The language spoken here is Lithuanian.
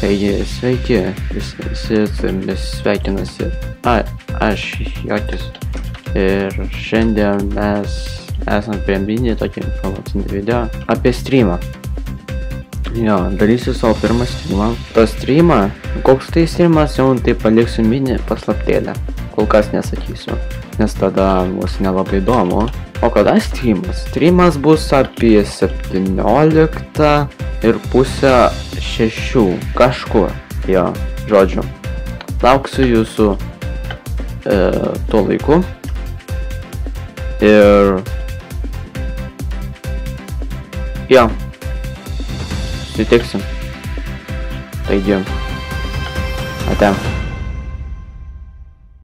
Taigi, sveiki, visi su jumis sveikinasi. Aš Jotis. Ir šiandien mes esam priėminę tokį informacinį video apie streamą. Jo, darysiu savo pirmą streamą. To streamą, koks tai streamas, jau tai paliksiu mini paslaptėlę. Kol kas nesakysiu, nes tada bus nelabai įdomu. O kada streamas? Streamas bus apie 17:30 kažkur. Jo, žodžiu. Lauksiu jūsų tuo laiku. Ir jo, susitiksim. Taigi, ate.